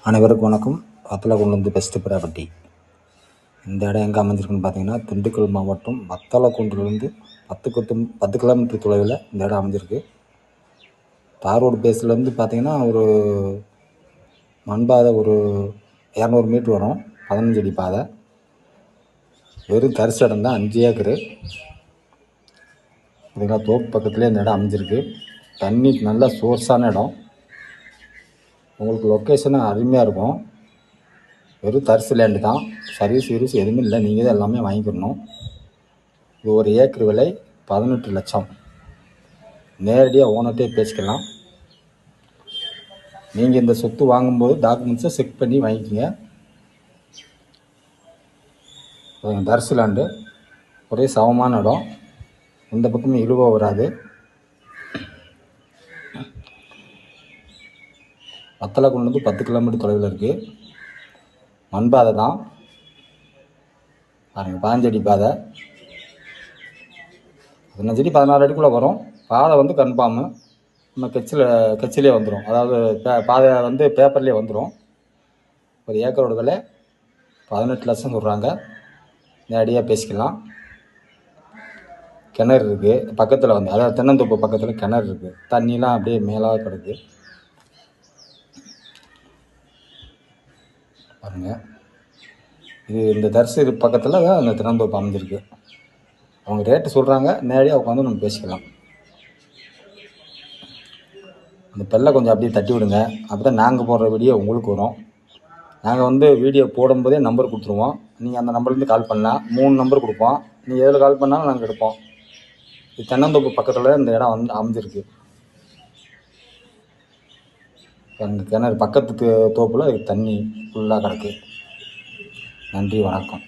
அனைவருக்கும் வணக்கம். வத்தலக்குண்டுலேருந்து best property. இந்த இடம் எங்கே அமைஞ்சிருக்குன்னு பார்த்தீங்கன்னா, திண்டுக்கல் மாவட்டம் வத்தலக்குண்டுலேருந்து 10 கிலோமீட்டர் தொலைவில் இந்த இடம் அமைஞ்சிருக்கு. தார் ரோடு பேஸ்லேருந்து பார்த்தீங்கன்னா ஒரு மண்பாதை ஒரு 200 மீட்ரு வரும். 15 அடி பாதை. வெறும் தரிசு இடம் தான், 5 ஏக்கரு. இதுக்காக தோப்பு பக்கத்துலேயே இந்த இடம் அமைஞ்சிருக்கு. தண்ணி நல்ல சோர்ஸான இடம். உங்களுக்கு லொக்கேஷனும் அருமையாக இருக்கும். வெறும் தரிசு லேண்டு தான், சர்வீஸ் எதுவுமே இல்லை. நீங்கள் தான் எல்லாமே வாங்கிக்கணும். இது ஒரு ஏக்கர் விலை 18 லட்சம். நேரடியாக ஓனர்கிட்டே பேசிக்கலாம். நீங்கள் இந்த சொத்து வாங்கும்போது டாக்குமெண்ட்ஸை செக் பண்ணி வாங்கிக்கோங்க. தரிசு லேண்டு, ஒரே சமமான இடம். இந்த பக்கமும் இழுவாக வராது. வத்தலக்குண்டுலேருந்து 10 கிலோமீட்டர் தொலைவில் இருக்குது. மண்பாதை தான் பாருங்கள், 15 அடி பாதை. 15 அடி 16 அடிக்குள்ளே வரும். பாதை வந்து கன்ஃபார்மு நம்ம கட்சியிலே வந்துடும். அதாவது பாதை வந்து பேப்பர்லேயே வந்துடும். ஒரு ஏக்கரோட விலை 18 லட்சம் சொல்கிறாங்க. நேரடியாக பேசிக்கலாம். கிணறு இருக்குது பக்கத்தில், வந்து அதாவது தென்னந்தோப்பு பக்கத்தில் கிணறு இருக்குது. தண்ணிலாம் அப்படியே மேலாக கிடக்கு பாருங்கள். இது இந்த தரிசு பக்கத்தில் தான் அந்த தென்னந்தோப்பு அமைஞ்சிருக்கு. அவங்க ரேட்டு சொல்கிறாங்க, நேரடியாக உட்காந்து நம்ம பேசிக்கலாம். அந்த பெல்லை கொஞ்சம் அப்படியே தட்டி விடுங்க, அப்போ தான் நாங்கள் போடுற வீடியோ உங்களுக்கு வரும். நாங்கள் வந்து வீடியோ போடும்போதே நம்பர் கொடுத்துருவோம். நீங்கள் அந்த நம்பர்லேருந்து கால் பண்ணலாம். 3 நம்பர் கொடுப்போம். நீங்கள் எதில் கால் பண்ணாலும் நாங்கள் எடுப்போம். இது தென்னந்தோப்பு பக்கத்தில் இந்த இடம் வந்து அமைஞ்சிருக்கு. எங்கள் கிணறு பக்கத்துக்கு தோப்பில் தண்ணி ஃபுல்லாக கிடக்கு. நன்றி, வணக்கம்.